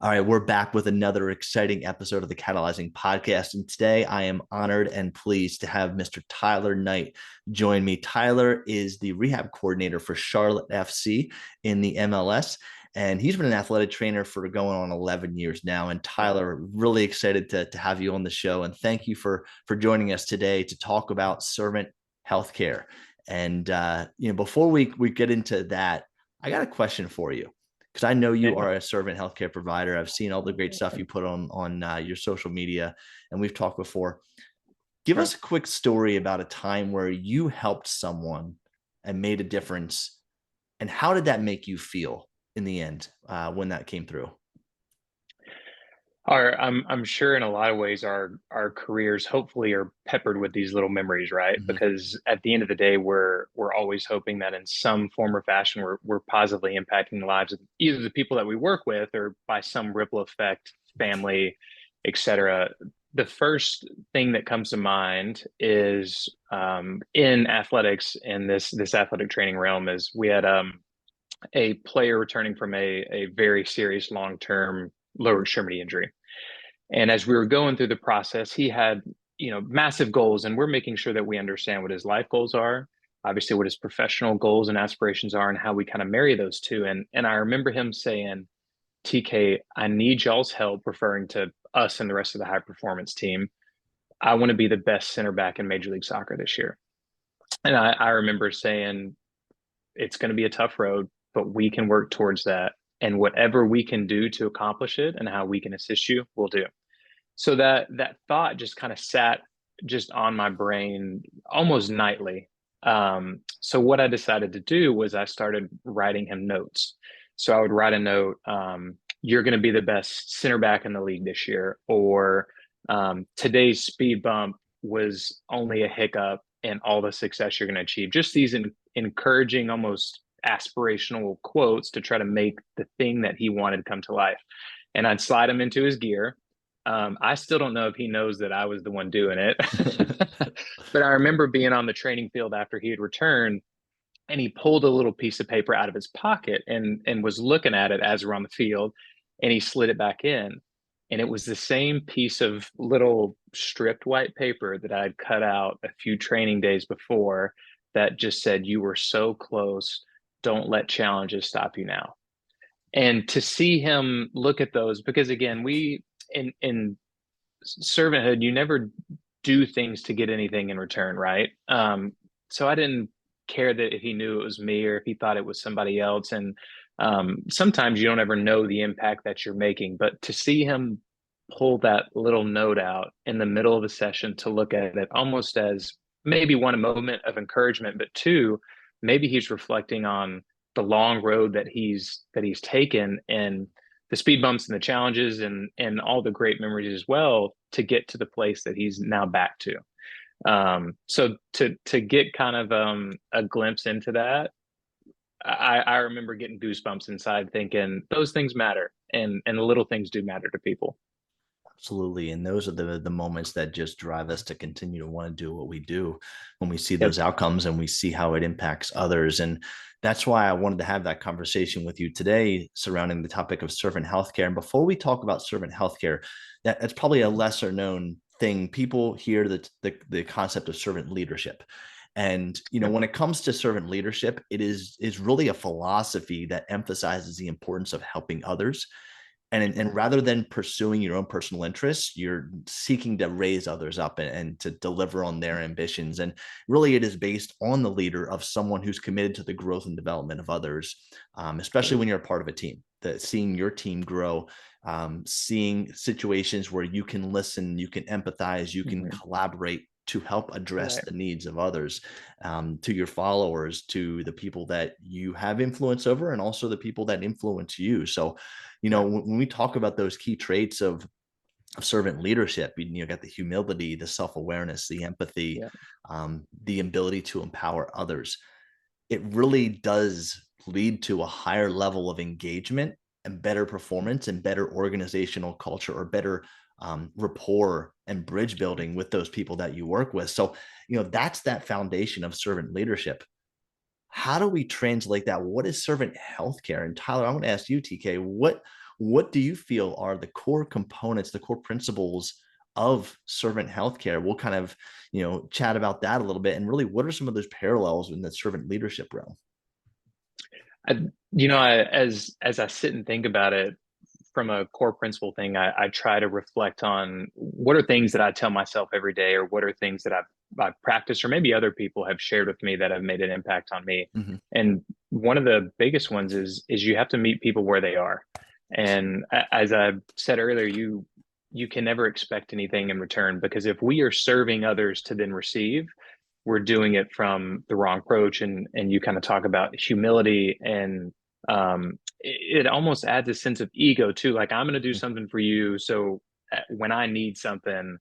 All right, we're back with another exciting episode of the Catalyzing Podcast. And today I am honored and pleased to have Mr. Tyler Knight join me. Tyler is the rehab coordinator for Charlotte FC in the MLS. And he's been an athletic trainer for going on 11 years now. And Tyler, really excited to have you on the show. And thank you for joining us today to talk about servant healthcare. And, before we get into that, I got a question for you because I know you Yeah. are a servant healthcare provider. I've seen all the great stuff you put on your social media, and we've talked before. Give Right. us a quick story about a time where you helped someone and made a difference, and how did that make you feel in the end when that came through? I'm sure in a lot of ways our careers hopefully are peppered with these little memories, right? Mm-hmm. Because at the end of the day, we're always hoping that in some form or fashion we're positively impacting the lives of either the people that we work with or by some ripple effect, family, etc. The first thing that comes to mind is in athletics in this athletic training realm is we had a player returning from a very serious long-term lower extremity injury. And as we were going through the process, he had, massive goals, and we're making sure that we understand what his life goals are, obviously what his professional goals and aspirations are, and how we kind of marry those two. And I remember him saying, "TK, I need y'all's help," referring to us and the rest of the high performance team. "I want to be the best center back in Major League Soccer this year." And I remember saying, "It's going to be a tough road, but we can work towards that. And whatever we can do to accomplish it and how we can assist you, we'll do." So that thought just kind of sat just on my brain almost nightly. So what I decided to do was I started writing him notes. So I would write a note, "You're going to be the best center back in the league this year," or "Today's speed bump was only a hiccup in all the success you're going to achieve." Just these encouraging, almost aspirational quotes to try to make the thing that he wanted come to life. And I'd slide him into his gear. I still don't know if he knows that I was the one doing it. But I remember being on the training field after he had returned, and he pulled a little piece of paper out of his pocket and was looking at it as we're on the field, and he slid it back in. And it was the same piece of little stripped white paper that I'd cut out a few training days before that just said, "You were so close. Don't let challenges stop you now." And to see him look at those, because again, we in servanthood, you never do things to get anything in return, right? So I didn't care that if he knew it was me or if he thought it was somebody else. And sometimes you don't ever know the impact that you're making, but to see him pull that little note out in the middle of a session to look at it almost as maybe one, a moment of encouragement, but two, maybe he's reflecting on the long road that he's taken and the speed bumps and the challenges and all the great memories as well to get to the place that he's now back to. So to get kind of a glimpse into that, I remember getting goosebumps inside, thinking those things matter, and the little things do matter to people. Absolutely. And those are the moments that just drive us to continue to want to do what we do when we see those Yep. outcomes and we see how it impacts others. And that's why I wanted to have that conversation with you today surrounding the topic of servant healthcare. And before we talk about servant healthcare, that's probably a lesser known thing. People hear the concept of servant leadership. And Yep. when it comes to servant leadership, it is really a philosophy that emphasizes the importance of helping others, and rather than pursuing your own personal interests, you're seeking to raise others up and to deliver on their ambitions. And really, it is based on the leader of someone who's committed to the growth and development of others, especially Yep. when you're a part of a team. That seeing your team grow, seeing situations where you can listen, you can empathize, you can Mhm. collaborate to help address Right. the needs of others, to your followers, to the people that you have influence over, and also the people that influence you. So Right. when we talk about those key traits of servant leadership, got the humility, the self-awareness, the empathy, Yeah. the ability to empower others. It really does lead to a higher level of engagement and better performance and better organizational culture, or better rapport and bridge building with those people that you work with. So, that's that foundation of servant leadership. How do we translate that? What is servant healthcare? And Tyler, I want to ask you, TK, what do you feel are the core components, the core principles of servant healthcare? We'll kind of, chat about that a little bit. And really, what are some of those parallels in the servant leadership realm? I, as I sit and think about it from a core principle thing, I try to reflect on what are things that I tell myself every day, or what are things that I've practiced, or maybe other people have shared with me that have made an impact on me. Mm-hmm. And one of the biggest ones is you have to meet people where they are. And as I said earlier, you can never expect anything in return, because if we are serving others to then receive, we're doing it from the wrong approach. And you kind of talk about humility, and it almost adds a sense of ego too. Like, I'm going to do something for you, so when I need something,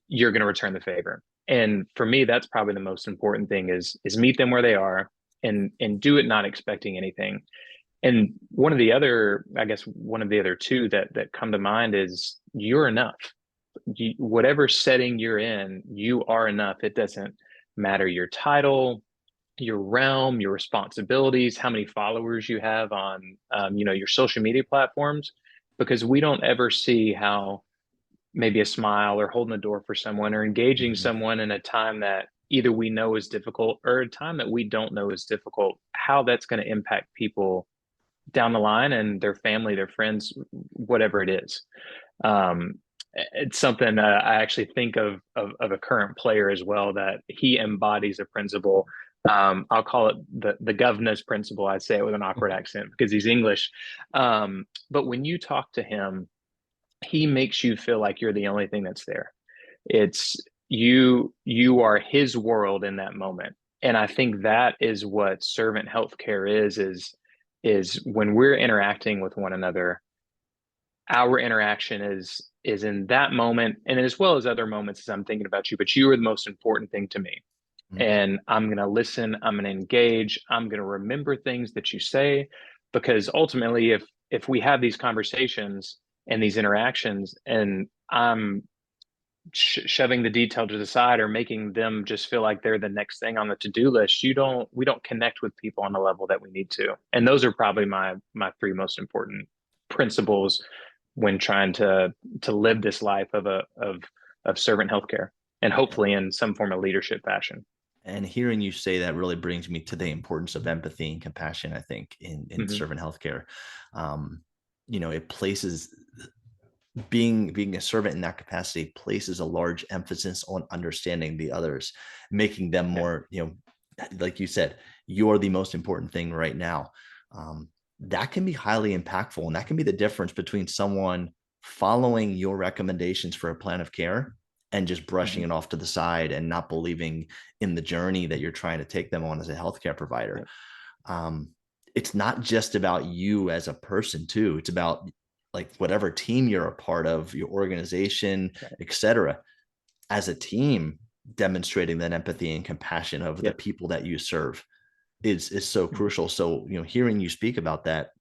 you're going to return the favor. And for me, that's probably the most important thing, is meet them where they are, and do it not expecting anything. And one of the other two that come to mind is, you're enough. Whatever setting you're in, you are enough. It doesn't matter your title, your realm, your responsibilities, how many followers you have on, your social media platforms, because we don't ever see how maybe a smile, or holding the door for someone, or engaging Mm-hmm. someone in a time that either we know is difficult, or a time that we don't know is difficult, how that's going to impact people down the line, and their family, their friends, whatever it is. Um, it's something I actually think of a current player as well, that he embodies a principle. I'll call it the governance principle. I say it with an awkward accent because he's English. But when you talk to him, he makes you feel like you're the only thing that's there. It's you are his world in that moment. And I think that is what servant healthcare is when we're interacting with one another, our interaction is in that moment, and as well as other moments as I'm thinking about you, but you are the most important thing to me. And I'm going to listen, I'm going to engage, I'm going to remember things that you say, because ultimately, if we have these conversations and these interactions, and I'm shoving the detail to the side, or making them just feel like they're the next thing on the to-do list, we don't connect with people on the level that we need to. And those are probably my three most important principles when trying to live this life of servant healthcare, and hopefully in some form of leadership fashion. And hearing you say that really brings me to the importance of empathy and compassion, I think, in Mm-hmm. servant healthcare. It places being a servant in that capacity places a large emphasis on understanding the others, making them Yeah. more, like you said, you're the most important thing right now. That can be highly impactful, and that can be the difference between someone following your recommendations for a plan of care and just brushing Mm-hmm. it off to the side and not believing in the journey that you're trying to take them on as a healthcare provider. Yeah. um, it's not just about you as a person too. It's about like whatever team you're a part of, your organization, Right. etc. As a team, demonstrating that empathy and compassion of the Yeah. people that you serve is so Mm-hmm. crucial. So, hearing you speak about that,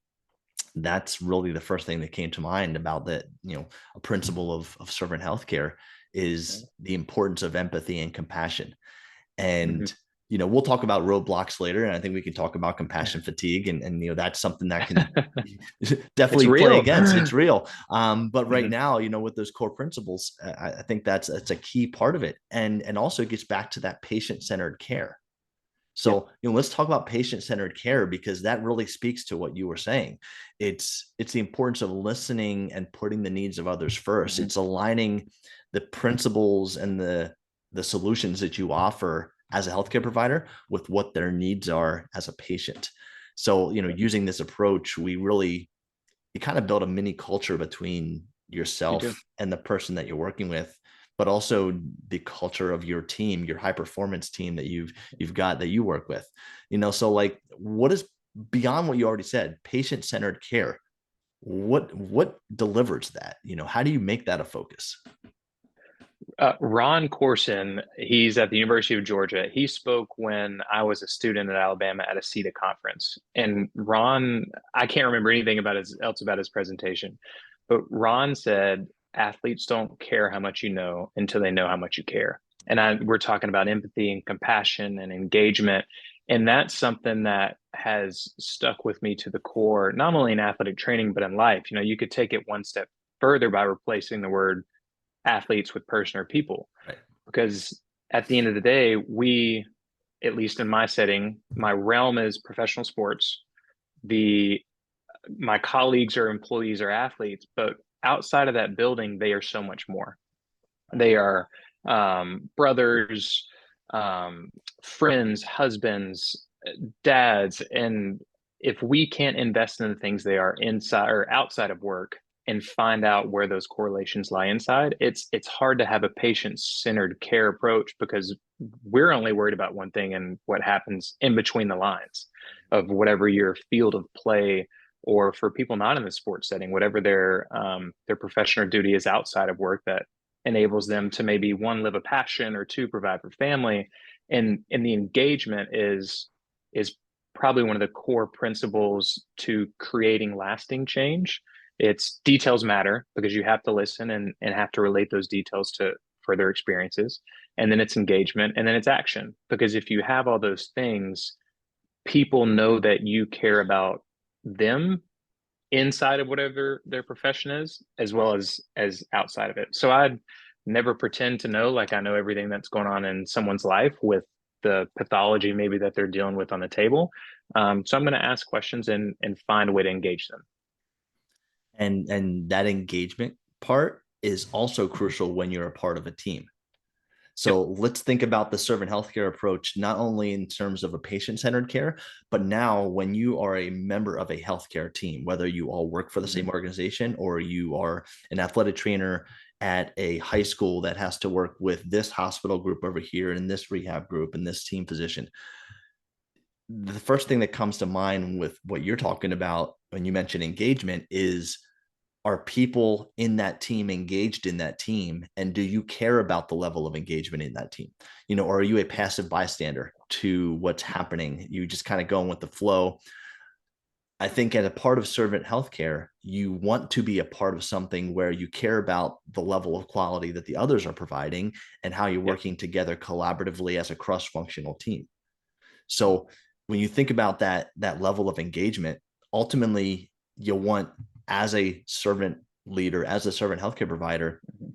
that's really the first thing that came to mind about that, a principle of servant healthcare is Right. the importance of empathy and compassion. Mm-hmm. And we'll talk about roadblocks later, and I think we can talk about compassion fatigue, and that's something that can It's definitely play real. against. It's real. But right Mm-hmm. now, with those core principles, I think that's a key part of it, and also it gets back to that patient-centered care. Yeah. So, let's talk about patient-centered care, because that really speaks to what you were saying. It's the importance of listening and putting the needs of others first. Mm-hmm. It's aligning the principles and the solutions that you offer as a healthcare provider with what their needs are as a patient. So, Yeah. using this approach, you kind of build a mini culture between You do. yourself and the person that you're working with, but also the culture of your team, your high performance team that you've got that you work with. So like, what is beyond what you already said, patient centered care? What delivers that? How do you make that a focus? Ron Corson, he's at the University of Georgia. He spoke when I was a student at Alabama at a CETA conference. And Ron, I can't remember anything else about his presentation, but Ron said, athletes don't care how much you know until they know how much you care. And we're talking about empathy and compassion and engagement. And that's something that has stuck with me to the core, not only in athletic training, but in life. You could take it one step further by replacing the word athletes with person or people. Right. Because at the end of the day, at least in my setting, my realm is professional sports. The My colleagues or employees are athletes, but outside of that building, they are so much more. They are brothers, um, friends, husbands, dads, and if we can't invest in the things they are inside or outside of work and find out where those correlations lie inside, it's hard to have a patient-centered care approach because we're only worried about one thing and what happens in between the lines of whatever your field of play, or for people not in the sports setting, whatever their profession or duty is outside of work that enables them to maybe one, live a passion, or two, provide for family. And the engagement is probably one of the core principles to creating lasting change. It's details matter because you have to listen and have to relate those details to further experiences. And then it's engagement, and then it's action. Because if you have all those things, people know that you care about them inside of whatever their profession is, as well as outside of it. So I'd never pretend to know, like I know everything that's going on in someone's life with the pathology maybe that they're dealing with on the table. So I'm going to ask questions and find a way to engage them. And that engagement part is also crucial when you're a part of a team. Yep. So let's think about the servant healthcare approach, not only in terms of a patient-centered care, but now when you are a member of a healthcare team, whether you all work for the Mm-hmm. same organization or you are an athletic trainer at a high school that has to work with this hospital group over here and this rehab group and this team physician. The first thing that comes to mind with what you're talking about when you mention engagement is, are people in that team engaged in that team, and do you care about the level of engagement in that team, or are you a passive bystander to what's happening, you just kind of going with the flow? I think as a part of servant healthcare, you want to be a part of something where you care about the level of quality that the others are providing and how you're Yep. working together collaboratively as a cross-functional team. So when you think about that level of engagement, ultimately you'll want, as a servant leader, as a servant healthcare provider, Mm-hmm.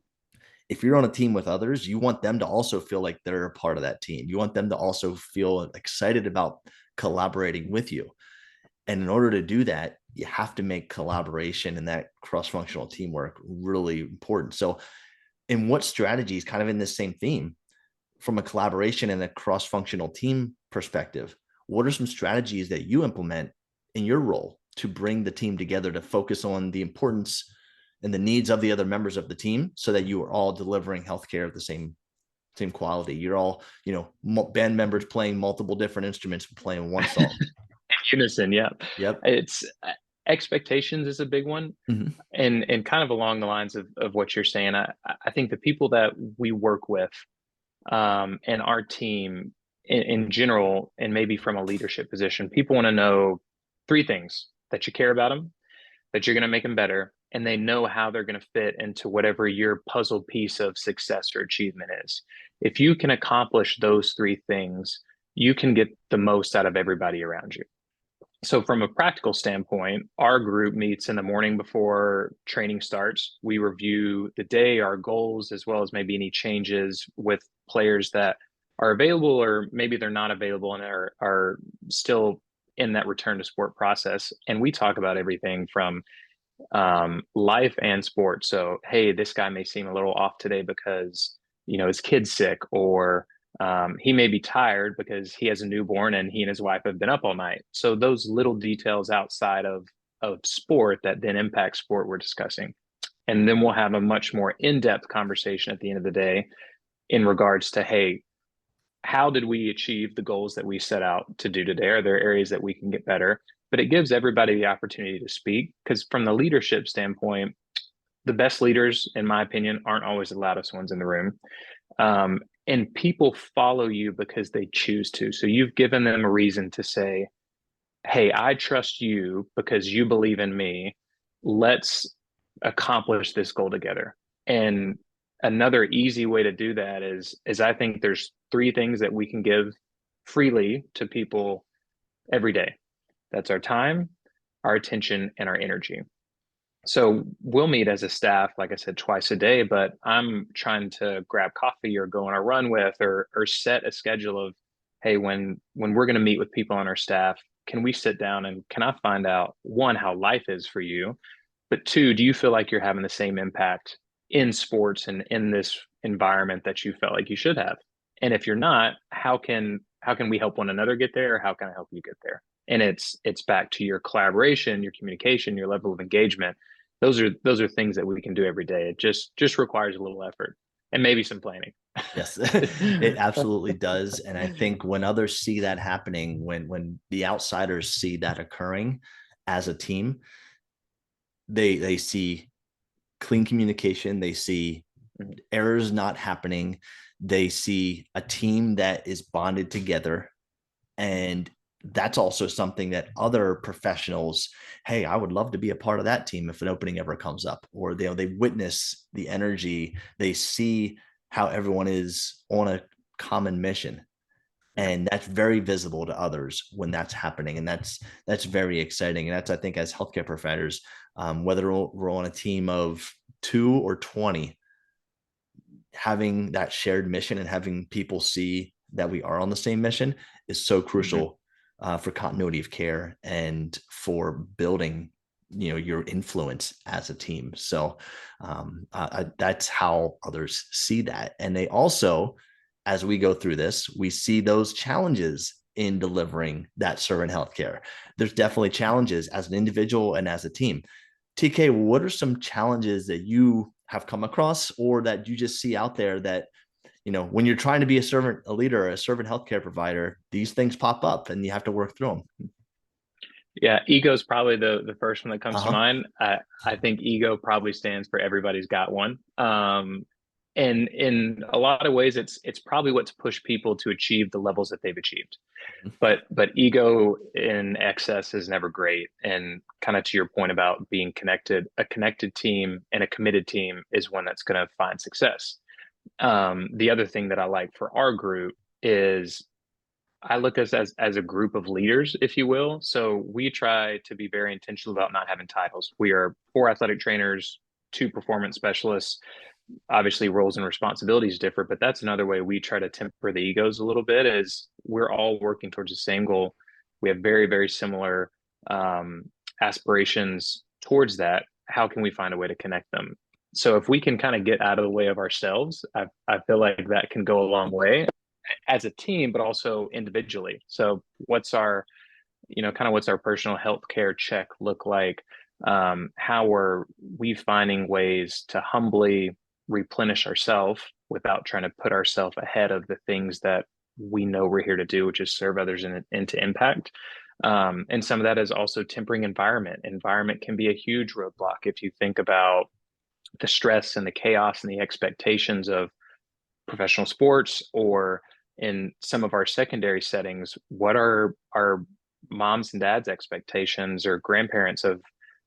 if you're on a team with others, you want them to also feel like they're a part of that team. You want them to also feel excited about collaborating with you. And in order to do that, you have to make collaboration and that cross-functional teamwork really important. So, in what strategies, kind of in this same theme, from a collaboration and a cross-functional team perspective, what are some strategies that you implement in your role to bring the team together to focus on the importance and the needs of the other members of the team so that you are all delivering healthcare of the same quality? You're all, band members playing multiple different instruments playing one song. Unison, yeah. Yep. It's expectations is a big one. Mm-hmm. And kind of along the lines of what you're saying, I think the people that we work with, and our team in general, and maybe from a leadership position, people want to know three things: that you care about them, that you're going to make them better, and they know how they're going to fit into whatever your puzzle piece of success or achievement is. If you can accomplish those three things, you can get the most out of everybody around you. So, from a practical standpoint, our group meets in the morning before training starts. We review the day, our goals, as well as maybe any changes with players that are available or maybe they're not available and are still in that return to sport process. And we talk about everything from life and sports. So, hey, this guy may seem a little off today because his kid's sick, or he may be tired because he has a newborn and he and his wife have been up all night. So those little details outside of sport that then impact sport we're discussing. And then we'll have a much more in-depth conversation at the end of the day in regards to, hey, how did we achieve the goals that we set out to do today? Are there areas that we can get better? But it gives everybody the opportunity to speak, because from the leadership standpoint, the best leaders, in my opinion, aren't always the loudest ones in the room. And people follow you because they choose to. So you've given them a reason to say, hey, I trust you because you believe in me. Let's accomplish this goal together. And another easy way to do that is I think there's three things that we can give freely to people every day. That's our time, our attention, and our energy. So we'll meet as a staff, like I said, twice a day, but I'm trying to grab coffee or go on a run with or set a schedule of, hey, when we're going to meet with people on our staff, can we sit down and can I find out one, how life is for you? But two, do you feel like you're having the same impact in sports and in this environment that you felt like you should have? And if you're not, how can we help one another get there? Or how can I help you get there? And it's back to your collaboration, your communication, your level of engagement. Those are things that we can do every day. It just requires a little effort and maybe some planning. Yes, it absolutely does. And I think when others see that happening, when the outsiders see that occurring as a team, they see clean communication, they see errors not happening, they see a team that is bonded together. And that's also something that other professionals, hey, I would love to be a part of that team if an opening ever comes up, or they witness the energy, they see how everyone is on a common mission, Yeah. and that's very visible to others when that's happening, and that's very exciting. And that's, I think, as healthcare providers, whether we're on a team of 2 or 20, having that shared mission and having people see that we are on the same mission is so Mm-hmm. crucial for continuity of care and for building your influence as a team. So that's how others see that. And they also, as we go through this, we see those challenges in delivering that servant healthcare. There's definitely challenges as an individual and as a team. TK, what are some challenges that you have come across or that you just see out there that, when you're trying to be a leader, a servant healthcare provider, these things pop up and you have to work through them? Yeah, ego is probably the first one that comes to Uh-huh. mind. I think ego probably stands for everybody's got one. And in a lot of ways, it's probably what's pushed people to achieve the levels that they've achieved. But ego in excess is never great. And kind of to your point about being connected, a connected team and a committed team is one that's going to find success. The other thing that I like for our group is I look at us as a group of leaders, if you will. So we try to be very intentional about not having titles. We are 4 athletic trainers, 2 performance specialists. Obviously, roles and responsibilities differ, but that's another way we try to temper the egos a little bit. Is we're all working towards the same goal. We have very, very similar aspirations towards that. How can we find a way to connect them? So if we can kind of get out of the way of ourselves, I feel like that can go a long way as a team, but also individually. So what's our personal health care check look like? How are we finding ways to humbly replenish ourselves without trying to put ourselves ahead of the things that we know we're here to do, which is serve others and to impact. And some of that is also tempering environment. Environment can be a huge roadblock if you think about the stress and the chaos and the expectations of professional sports or in some of our secondary settings, what are our moms and dads expectations or grandparents of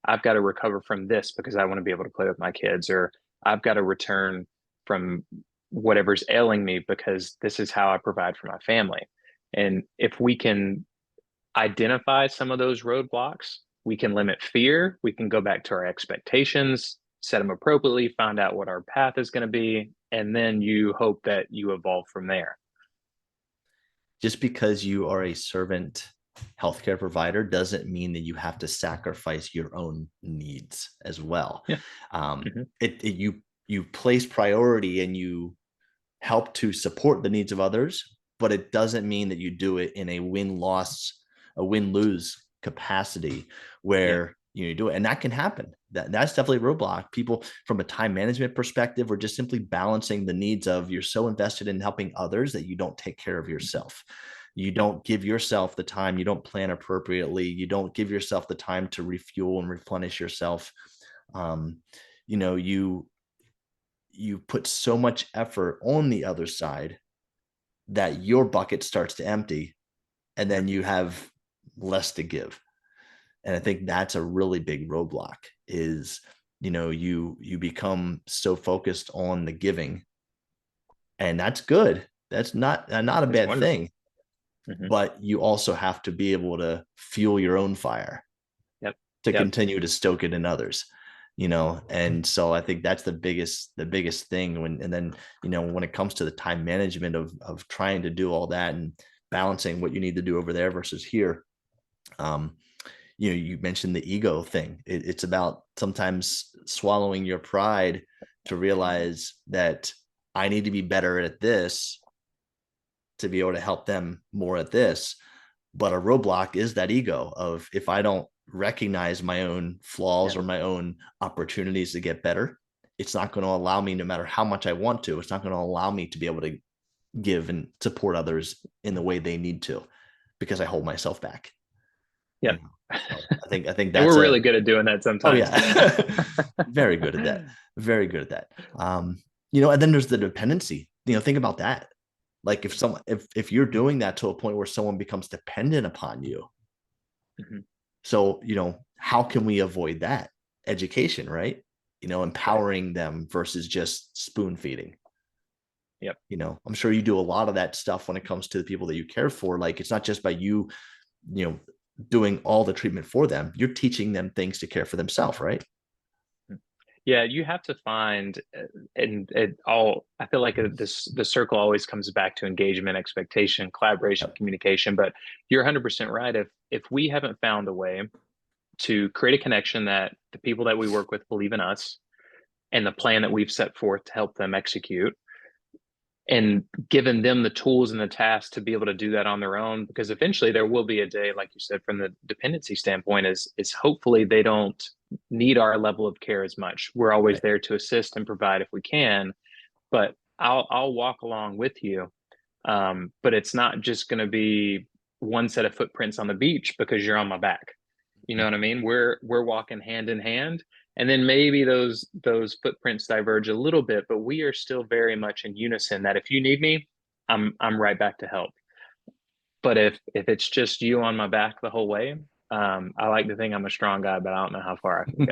I've got to recover from this because I want to be able to play with my kids, or I've got to return from whatever's ailing me because this is how I provide for my family. And if we can identify some of those roadblocks, we can limit fear, we can go back to our expectations, set them appropriately, find out what our path is going to be, and then you hope that you evolve from there. Just because you are a servant healthcare provider doesn't mean that you have to sacrifice your own needs as well. Yeah. Mm-hmm. You place priority and you help to support the needs of others, but it doesn't mean that you do it in a win-lose capacity Yeah. where you do it. And that can happen. That's definitely a roadblock. People from a time management perspective, or just simply balancing the needs of, you're so invested in helping others that you don't take care of yourself. You don't give yourself the time, you don't plan appropriately, you don't give yourself the time to refuel and replenish yourself. um, you put so much effort on the other side that your bucket starts to empty, and Yeah. then you have less to give. And I think that's a really big roadblock is, you become so focused on the giving, and that's good. That's not a It's bad wonderful. thing. Hmm. but you also have to be able to fuel your own fire Yep. to Yep. continue to stoke it in others, and so I think that's the biggest thing. And then when it comes to the time management of trying to do all that and balancing what you need to do over there versus here. um you mentioned the ego thing. It's about sometimes swallowing your pride to realize that I need to be better at this to be able to help them more at this. But a roadblock is that ego of, if I don't recognize my own flaws Yep. or my own opportunities to get better, it's not going to allow me, no matter how much I want to, it's not going to allow me to be able to give and support others in the way they need to, because I hold myself back. Yep. So I think And that's we're a. really good at doing that Oh sometimes. yeah. Very good at that. Very good at that. And then there's the dependency. Think about that. Like, if you're doing that to a point where someone becomes dependent upon you. Mhm. So, how can we avoid that? Education, right? Right. Empowering them versus just spoon feeding. Yep. I'm sure you do a lot of that stuff when it comes to the people that you care for. Like, it's not just by you, you know, doing all the treatment for them. You're teaching them things to care for themselves, right? Yeah, you have to find, and it all. I feel like the circle always comes back to engagement, expectation, collaboration, Yep. communication. But you're 100% right. If we haven't found a way to create a connection that the people that we work with believe in us and the plan that we've set forth to help them execute, and given them the tools and the tasks to be able to do that on their own, because eventually there will be a day, like you said, from the dependency standpoint, is hopefully they don't need our level of care as much. We're always Right. there to assist and provide if we can, but I'll walk along with you. But it's not just going to be one set of footprints on the beach because you're on my back. You know what I mean? We're walking hand in hand, and then maybe those footprints diverge a little bit, but we are still very much in unison. That if you need me, I'm right back to help. But if it's just you on my back the whole way, I like to think I'm a strong guy, but I don't know how far I can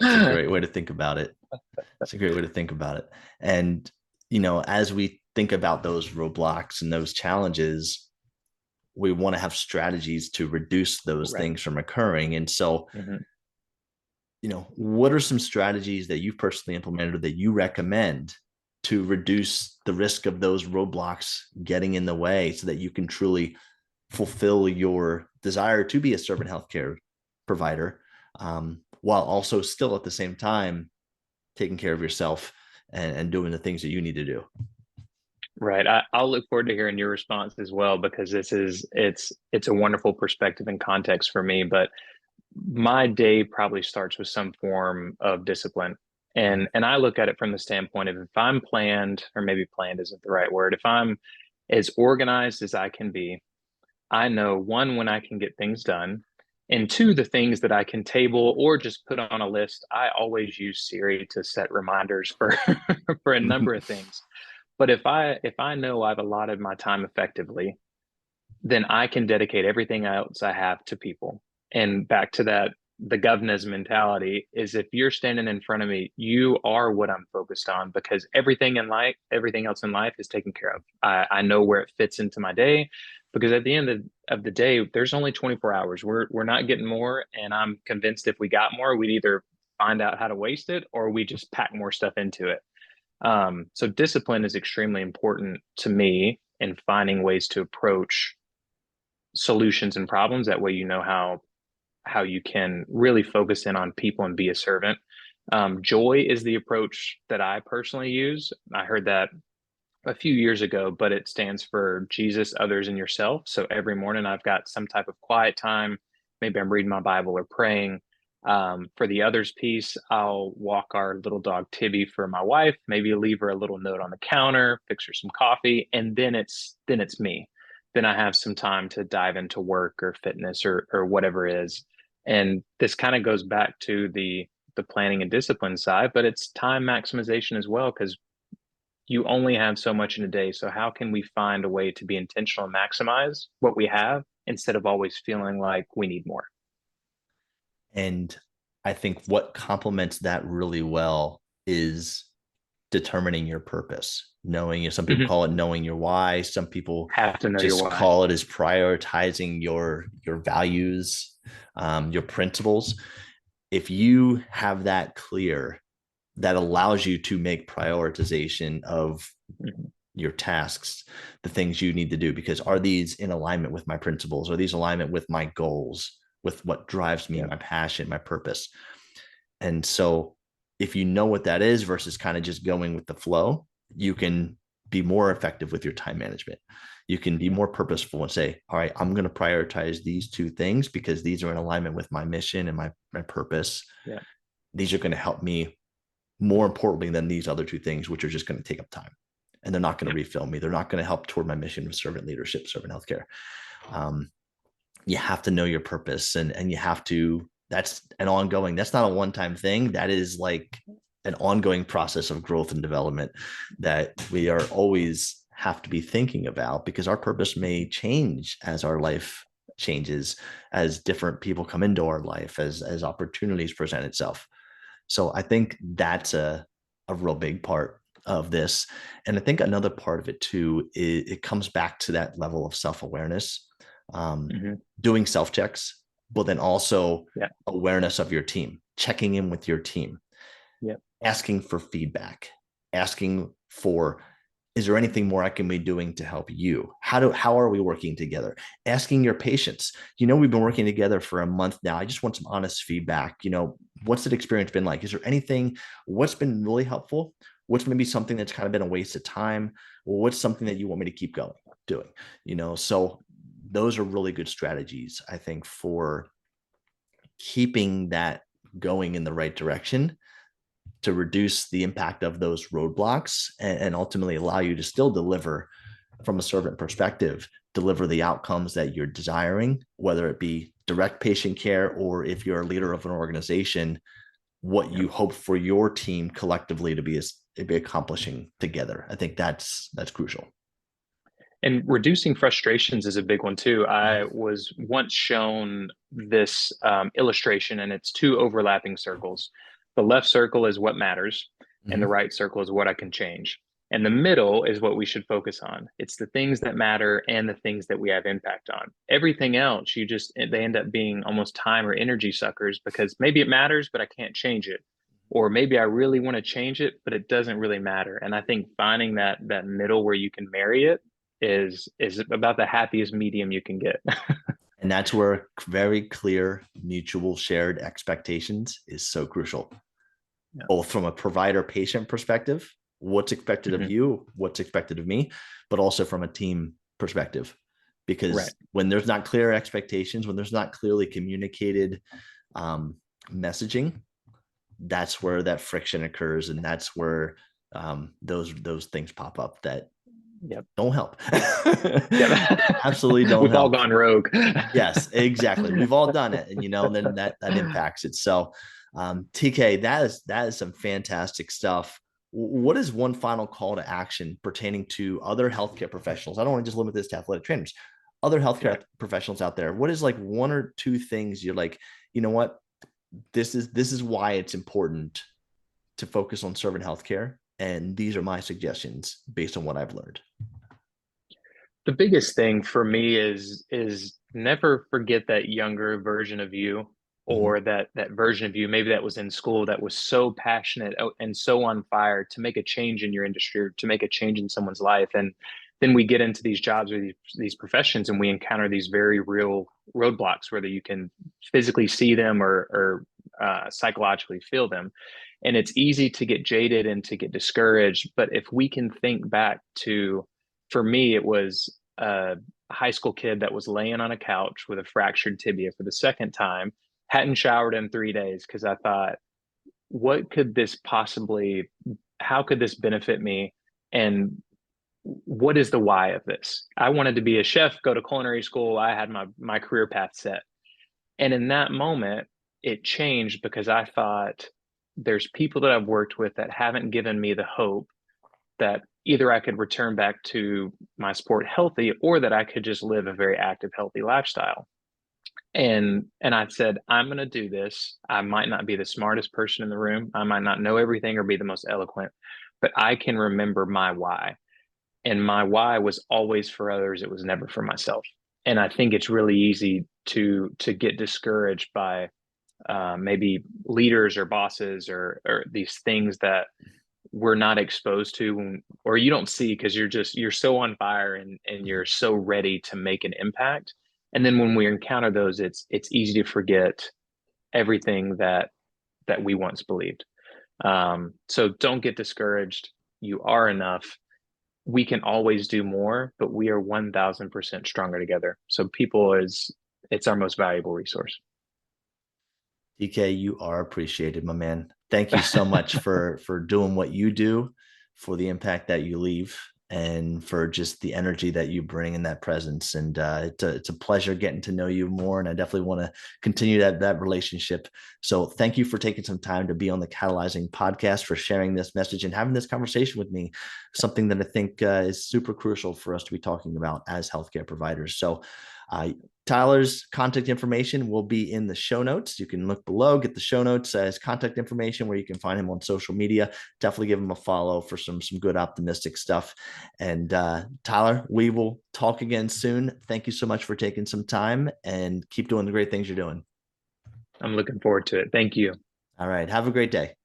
It's a go. great way to think about it. It's a great way to think about it. And, as we think about those roadblocks and those challenges, we want to have strategies to reduce those Right. things from occurring. And so, Hmm. what are some strategies that you've personally implemented or that you recommend to reduce the risk of those roadblocks getting in the way so that you can truly fulfill your desire to be a servant healthcare provider, while also still at the same time taking care of yourself and doing the things that you need to do? Right. I'll look forward to hearing your response as well, because it's a wonderful perspective and context for me. But my day probably starts with some form of discipline. And I look at it from the standpoint of, if I'm planned, or maybe planned isn't the right word, if I'm as organized as I can be, I know, one, when I can get things done, and two, the things that I can table or just put on a list. I always use Siri to set reminders for for a number of things. But if I know I've allotted my time effectively, then I can dedicate everything else I have to people. And back to that, the governance mentality is, if you're standing in front of me, you are what I'm focused on, because everything in life, everything else in life is taken care of. I know where it fits into my day, because at the end of the day, there's only 24 hours. We're not getting more. And I'm convinced if we got more, we'd either find out how to waste it, or we just pack more stuff into it. So discipline is extremely important to me in finding ways to approach solutions and problems. That way, you know how you can really focus in on people and be a servant. Joy is the approach that I personally use. I heard that a few years ago, but it stands for Jesus, others, and yourself. So every morning I've got some type of quiet time. Maybe I'm reading my Bible or praying. For the others piece, I'll walk our little dog Tibby for my wife, maybe leave her a little note on the counter, fix her some coffee, and then it's me. Then I have some time to dive into work or fitness or whatever it is. And this kind of goes back to the planning and discipline side, but it's time maximization as well, because you only have so much in a day. So how can we find a way to be intentional and maximize what we have, instead of always feeling like we need more? And I think what complements that really well is determining your purpose, knowing, some people Hmm. call it knowing your why. Some people Have to know your just why. call it as prioritizing your values, your principles. If you have that clear, that allows you to make prioritization of Hmm. your tasks, the things you need to do, because are these in alignment with my principles? Are these alignment with my goals, with what drives me, Yeah. my passion, my purpose? And so if you know what that is versus kind of just going with the flow, you can be more effective with your time management. You can be Yeah. more purposeful and say, all right, I'm going to prioritize these two things because these are in alignment with my mission and my purpose. Yeah. These are going to help me more importantly than these other two things, which are just going to take up time. And they're not going to Yeah. refill me. They're not going to help toward my mission of servant leadership, servant healthcare. Um, you have to know your purpose, and you have to, that's an ongoing, that's not a one-time thing. That is like an ongoing process of growth and development that we are always have to be thinking about, because our purpose may change as our life changes, as different people come into our life, as opportunities present itself. So I think that's a real big part of this. And I think another part of it too, it comes back to that level of self-awareness, um, Hmm. doing self-checks, but then also Yeah. awareness of your team, checking in with your team, Yeah. asking for feedback, asking for, is there anything more I can be doing to help you? How are we working together? Asking your patients, we've been working together for a month now. I just want some honest feedback. What's that experience been like? Is there anything, what's been really helpful? What's maybe something that's kind of been a waste of time? Well, what's something that you want me to keep going doing? So those are really good strategies, I think, for keeping that going in the right direction, to reduce the impact of those roadblocks, and ultimately allow you to still deliver from a servant perspective, deliver the outcomes that you're desiring, whether it be direct patient care or if you're a leader of an organization, what Yeah. you hope for your team collectively to be accomplishing together. I think that's crucial. And reducing frustrations is a big one too. I was once shown this illustration, and it's two overlapping circles. The left circle is what matters, and the Mm-hmm. right circle is what I can change. And the middle is what we should focus on. It's the things that matter and the things that we have impact on. Everything else, they end up being almost time or energy suckers, because maybe it matters, but I can't change it. Or maybe I really want to change it, but it doesn't really matter. And I think finding that middle where you can marry it is about the happiest medium you can get. And that's where very clear mutual shared expectations is so crucial, Yeah. both from a provider patient perspective, what's expected of Hmm. you, what's expected of me, but also from a team perspective. Right. Because when there's not clear expectations, when there's not clearly communicated um, messaging, that's where that friction occurs, and that's where those things pop up that Yep. don't help. Yep. Absolutely don't We've all help. gone rogue. Yes, exactly. We've all done it, and then that impacts it. So, TK, that is some fantastic stuff. What is one final call to action pertaining to other healthcare professionals? I don't want to just limit this to athletic trainers. Other Yeah. healthcare professionals out there. What is like one or two things you're like, what, this is why it's important to focus on servant healthcare, and these are my suggestions based on what I've learned. The biggest thing for me is never forget that younger version of you, Mm-hmm. or that version of you maybe that was in school that was so passionate and so on fire to make a change in your industry, or to make a change in someone's life. And then we get into these jobs or these professions, and we encounter these very real roadblocks, whether you can physically see them or psychologically feel them. And it's easy to get jaded and to get discouraged. But if we can think back to, for me, it was a high school kid that was laying on a couch with a fractured tibia for the second time, hadn't showered in 3 days, because I thought, what could this possibly, how could this benefit me? And what is the why of this? I wanted to be a chef, go to culinary school. I had my career path set. And in that moment, it changed, because I thought, there's people that I've worked with that haven't given me the hope that either I could return back to my sport healthy, or that I could just live a very active, healthy lifestyle. And I said, I'm going to do this. I might not be the smartest person in the room. I might not know everything or be the most eloquent, but I can remember my why. And my why was always for others. It was never for myself. And I think it's really easy to get discouraged by maybe leaders or bosses or these things that we're not exposed to or you don't see because you're so on fire and you're so ready to make an impact. And then when we encounter those, it's easy to forget everything that we once believed. So don't get discouraged. You are enough. We can always do more, but we are 1000% stronger together. So people is it's our most valuable resource. DK, you are appreciated, my man. Thank you so much for doing what you do, for the impact that you leave, and for just the energy that you bring in that presence. And it's a pleasure getting to know you more. And I definitely want to continue that relationship. So thank you for taking some time to be on the Catalyzing podcast, for sharing this message and having this conversation with me, something that I think is super crucial for us to be talking about as healthcare providers. So uh, Tyler's contact information will be in the show notes. You can look below, get the show notes as contact information where you can find him on social media. Definitely give him a follow for some good optimistic stuff. And Tyler, we will talk again soon. Thank you so much for taking some time, and keep doing the great things you're doing. I'm looking forward to it. Thank you. All right. Have a great day.